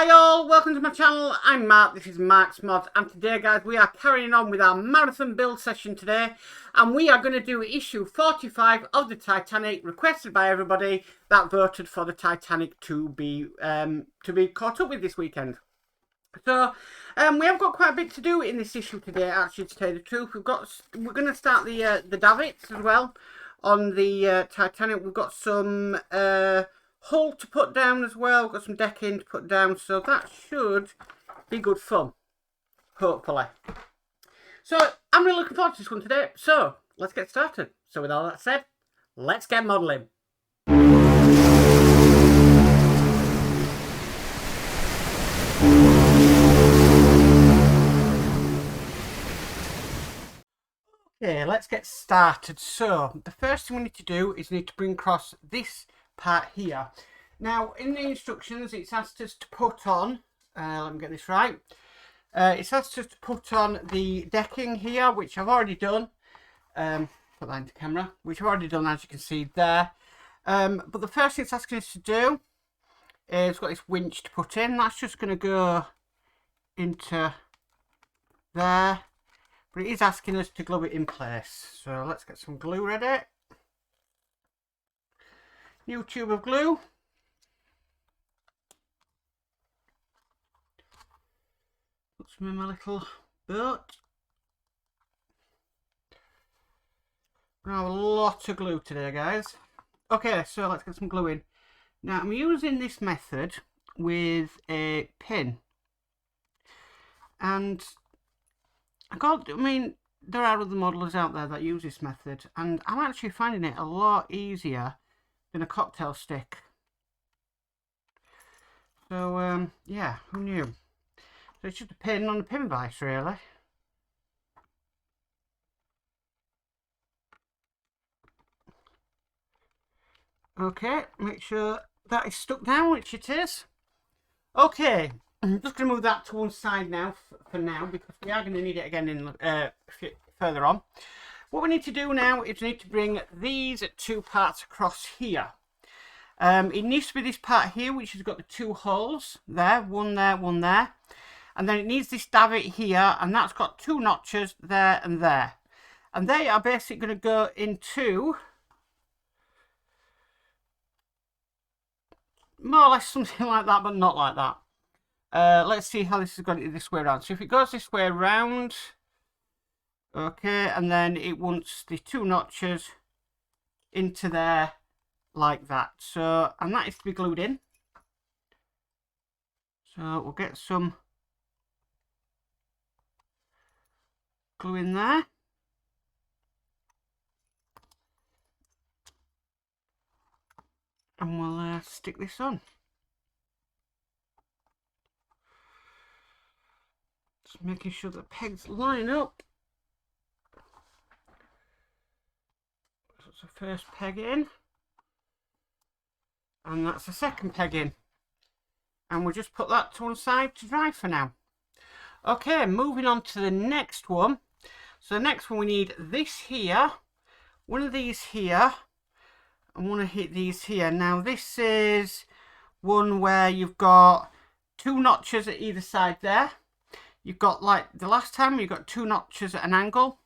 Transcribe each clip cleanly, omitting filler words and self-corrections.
Hi all, welcome to my channel. I'm Mark, this is Mark's Mods, and today guys we are carrying on with our marathon build session today, and we are going to do issue 45 of the Titanic, requested by everybody that voted for the Titanic to be caught up with this weekend. So we have got quite a bit to do in this issue today, actually, to tell you the truth. We're going to start the davits as well on the Titanic. We've got some hull to put down as well. We've got some decking to put down, so that should be good fun, hopefully. So I'm really looking forward to this one today. So let's get started. So with all that said, let's get modelling. Okay, let's get started. So the first thing we need to do is need to bring across this part here. Now in the instructions it's asked us to put on, let me get this right, it's asked us to put on the decking here, which I've already done. Put that into camera, which I've already done, as you can see there. But the first thing it's asking us to do is got this winch to put in. That's just going to go into there. But it is asking us to glue it in place. So let's get some glue ready. New tube of glue. Put some in my little boat. I have a lot of glue today, guys. Okay, so let's get some glue in. Now I'm using this method with a pin. And I mean, there are other modelers out there that use this method, and I'm actually finding it a lot easier than a cocktail stick. So, yeah, who knew? So it's just a pin on a pin vise, really. Okay, make sure that is stuck down, which it is. Okay, I'm just going to move that to one side now, for now, because we are going to need it again in further on. What we need to do now is we need to bring these two parts across here. It needs to be this part here, which has got the two holes there, one there, one there. And then it needs this davit here, and that's got two notches there and there. And they are basically going to go into more or less something like that, but not like that. Let's see how this is going to go this way around. So if it goes this way around, okay, and then it wants the two notches into there like that. So, and that is to be glued in. So we'll get some glue in there. And we'll stick this on. Just making sure the pegs line up. So that's the first peg in. And that's the second peg in. And we'll just put that to one side to dry for now. Okay, moving on to the next one. So the next one we need this here, one of these here, and one of these here. Now this is one where you've got two notches at either side there. You've got, like the last time, you've got two notches at an angle.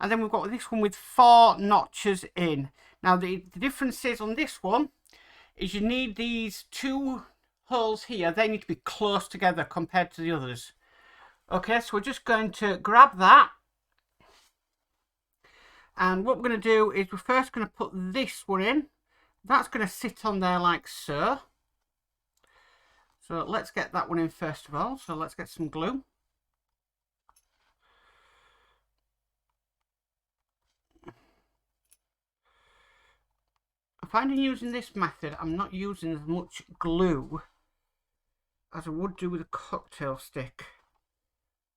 And then we've got this one with four notches in. Now the difference is on this one is you need these two holes here. They need to be close together compared to the others. Okay, so we're just going to grab that. And what we're going to do is we're first going to put this one in. That's going to sit on there like so. So let's get that one in first of all. So let's get some glue. I'm finding using this method, I'm not using as much glue as I would do with a cocktail stick.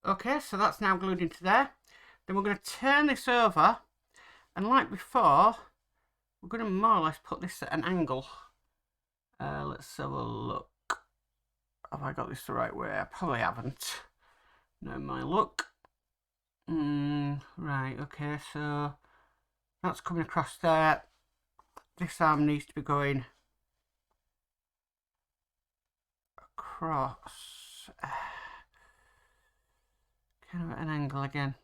Okay, so that's now glued into there. Then we're going to turn this over, and like before, we're going to more or less put this at an angle. Let's have a look. Have I got this the right way? I probably haven't. No, my look. Right, okay, so that's coming across there. This arm needs to be going across. Kind of at an angle again.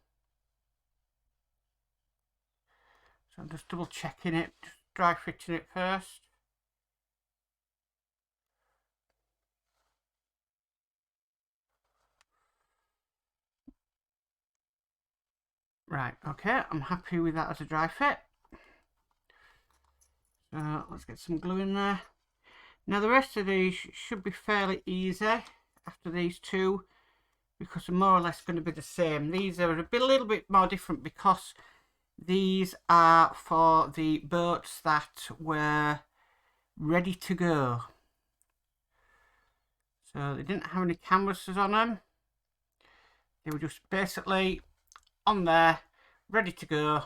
So I'm just double checking it, just dry fitting it first. Right, okay, I'm happy with that as a dry fit. So let's get some glue in there. Now the rest of these should be fairly easy after these two, because they're more or less going to be the same. These are a little bit more different because these are for the boats that were ready to go. So they didn't have any canvases on them. They were just basically on there, ready to go,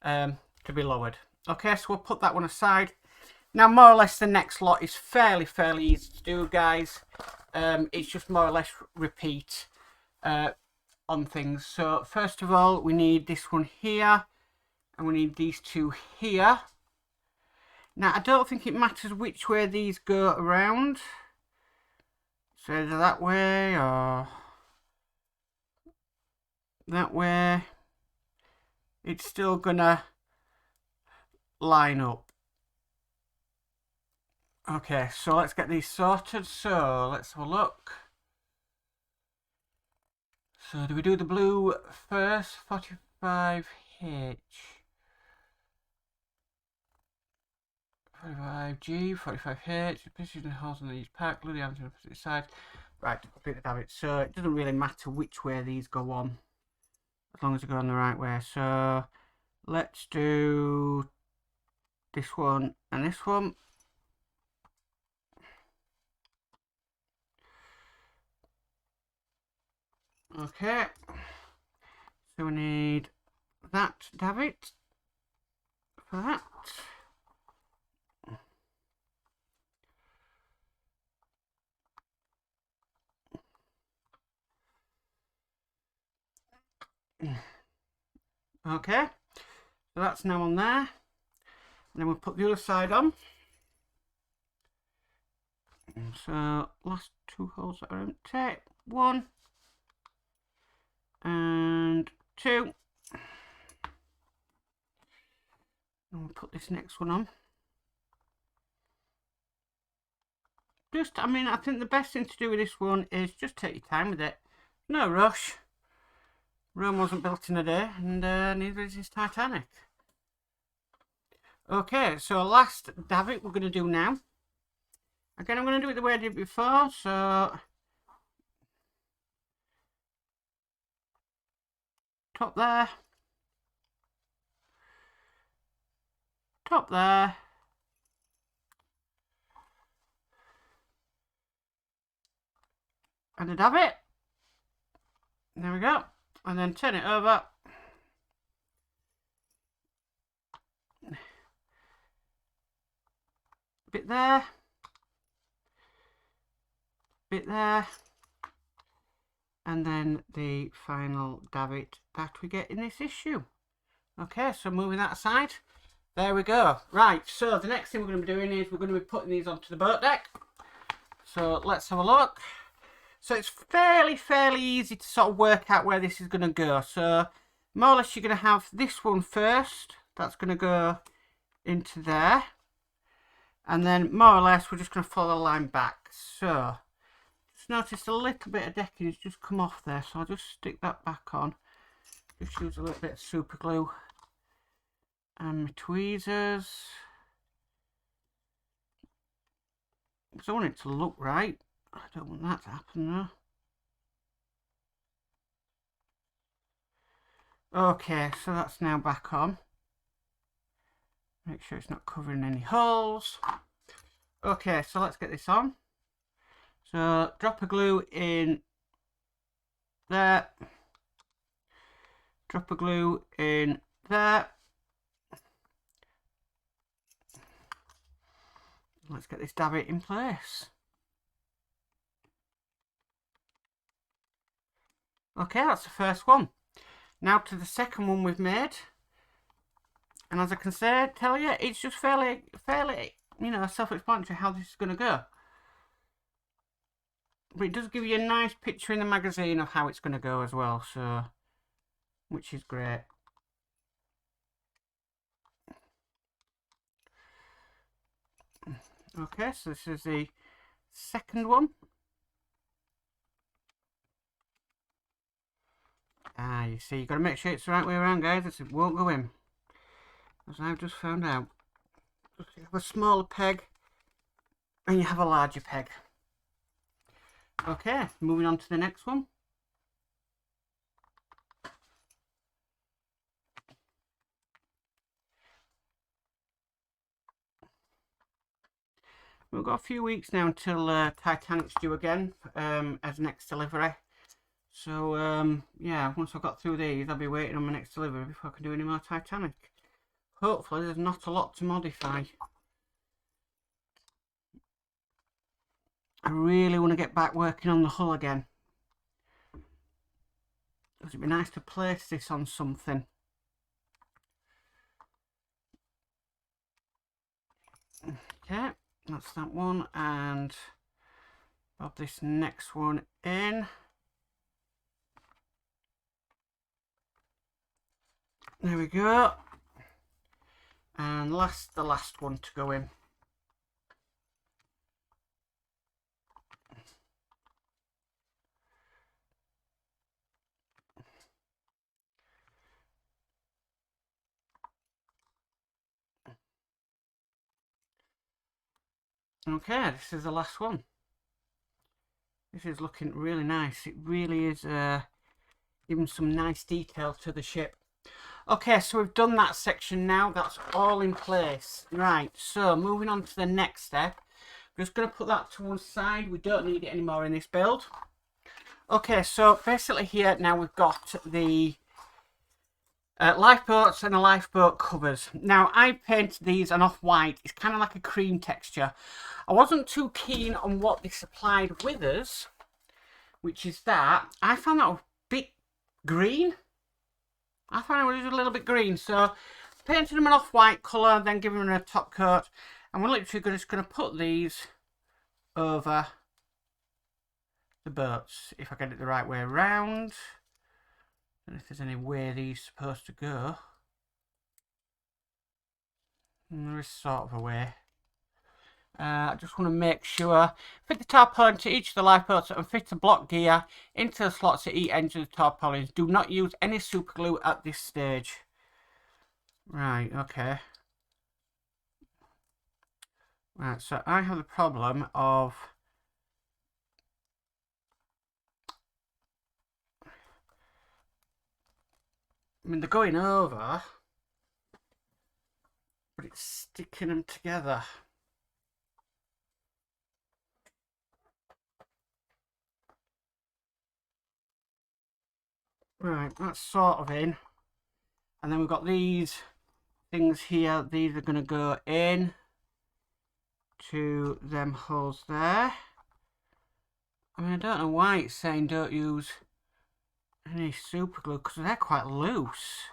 to be lowered. Okay, so we'll put that one aside. Now, more or less, the next lot is fairly easy to do, guys. It's just more or less repeat on things. So, first of all, we need this one here, and we need these two here. Now, I don't think it matters which way these go around. So, either that way or that way. It's still gonna line up. Okay, so let's get these sorted. So let's have a look. So do we do the blue first? 45H. 45G, 45H. Position holes on each pack. Glue the arms on the opposite side. Right, completely have it. So it doesn't really matter which way these go on, as long as they go on the right way. So let's do this one and this one. Okay, so we need that davit for that. Okay, so that's now on there. And then we'll put the other side on. So last two holes that are empty. 1 and 2. And we'll put this next one on. I mean, I think the best thing to do with this one is just take your time with it. No rush. Rome wasn't built in a day, and neither is this Titanic. Okay, so last davit we're going to do now. Again, I'm going to do it the way I did before, so top there, top there, and a davit. There we go. And then turn it over. Bit there. Bit there. And then the final davit that we get in this issue. Okay, so moving that aside. There we go. Right, so the next thing we're going to be doing is we're going to be putting these onto the boat deck. So let's have a look. So it's fairly easy to sort of work out where this is going to go. So more or less you're going to have this one first. That's going to go into there. And then more or less we're just going to follow the line back. So just notice a little bit of decking has just come off there. So I'll just stick that back on. Just use a little bit of super glue. And my tweezers. Because I want it to look right. I don't want that to happen though. Okay, so that's now back on. Make sure it's not covering any holes. Okay, so let's get this on. So drop a glue in there. Drop a glue in there. Let's get this davit in place. Okay, that's the first one. Now to the second one we've made. And as I can tell you, it's just fairly, you know, self-explanatory how this is going to go. But it does give you a nice picture in the magazine of how it's going to go as well, so, which is great. Okay, so this is the second one. You see, you've got to make sure it's the right way around, guys, else it won't go in. As I've just found out. You have a smaller peg and you have a larger peg. Okay, moving on to the next one. We've got a few weeks now until Titanic's due again as next delivery. So, yeah, once I've got through these, I'll be waiting on my next delivery before I can do any more Titanic. Hopefully, there's not a lot to modify. I really want to get back working on the hull again. Because it'd be nice to place this on something. Okay, that's that one, and bob this next one in. There we go. And the last one to go in. Okay, this is the last one. This is looking really nice. It really is even some nice detail to the ship. Okay, so we've done that section now. That's all in place. Right, so moving on to the next step. I'm just going to put that to one side. We don't need it anymore in this build. Okay, so basically here now we've got the lifeboats and the lifeboat covers. Now, I painted these an off-white. It's kind of like a cream texture. I wasn't too keen on what they supplied with us, which is that. I found that a bit green. I found it was a little bit green, so painted them an off-white colour, then giving them a top coat. And we're literally just going to put these over the boats, if I get it the right way around. I don't know if there's any way these are supposed to go. There is sort of a way. I just want to make sure, fit the tarpaulin to each of the lifeboats and fit the block gear into the slots at each end of the tarpaulins. Do not use any super glue at this stage. Right, okay. Right, so I have the problem of they're going over, but it's sticking them together. Right, that's sort of in. And then we've got these things here. These are going to go in to them holes there. I mean, I don't know why it's saying don't use any super glue, because they're quite loose.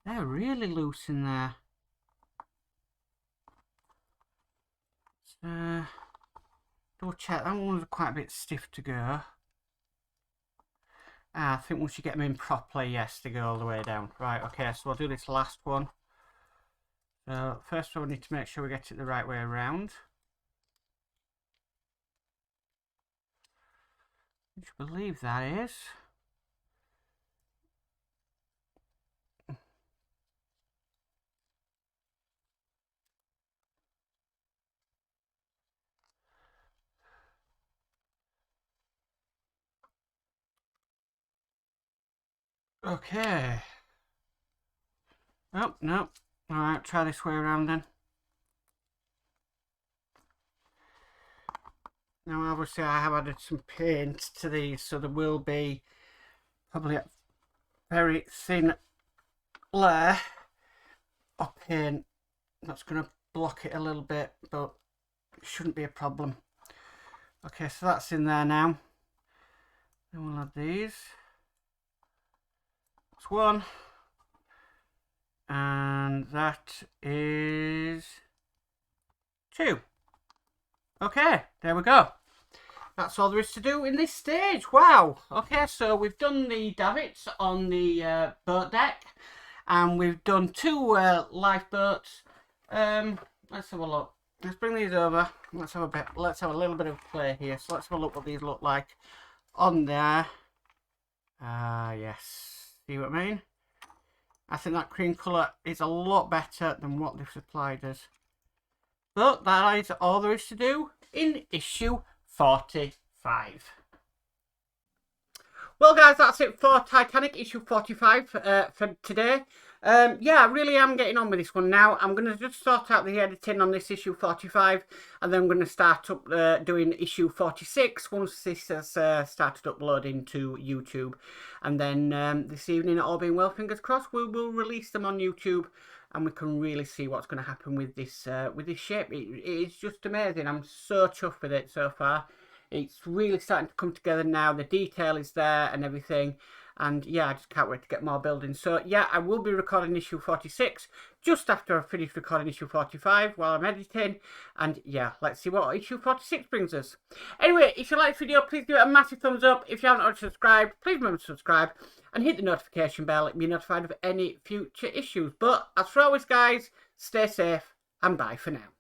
They're really loose in there. So, double check. That one was quite a bit stiff to go. I think once you get them in properly, yes, they go all the way down. Right, okay, so I'll do this last one. So, first of all, we need to make sure we get it the right way around. Which I believe that is. Okay. Oh, no. Alright, try this way around then. Now, obviously, I have added some paint to these, so there will be probably a very thin layer of paint that's going to block it a little bit, but it shouldn't be a problem. Okay, so that's in there now. Then we'll add these. That's one. And that is two. Okay, there we go. that's all there is to do in this stage. Wow. Okay, so we've done the davits on the boat deck, and we've done 2 lifeboats. Let's have a look. Let's bring these over. Let's have a little bit of play here. So let's have a look what these look like on there. Yes. See what I mean? I think that cream colour is a lot better than what they've supplied us. But that is all there is to do in issue 45. Well, guys, that's it for Titanic issue 45 for today. Yeah, I really am getting on with this one now. I'm going to just sort out the editing on this issue 45, and then I'm going to start up doing issue 46 once this has started uploading to YouTube. And then this evening, all being well, fingers crossed, we will release them on YouTube, and we can really see what's going to happen with this ship. It's just amazing. I'm so chuffed with it so far. It's really starting to come together now. The detail is there and everything. And yeah, I just can't wait to get more building. So yeah, I will be recording issue 46 just after I've finished recording issue 45 while I'm editing. And yeah, let's see what issue 46 brings us. Anyway, if you like this video, please give it a massive thumbs up. If you haven't already subscribed, please remember to subscribe and hit the notification bell and be notified of any future issues. But as for always, guys, stay safe and bye for now.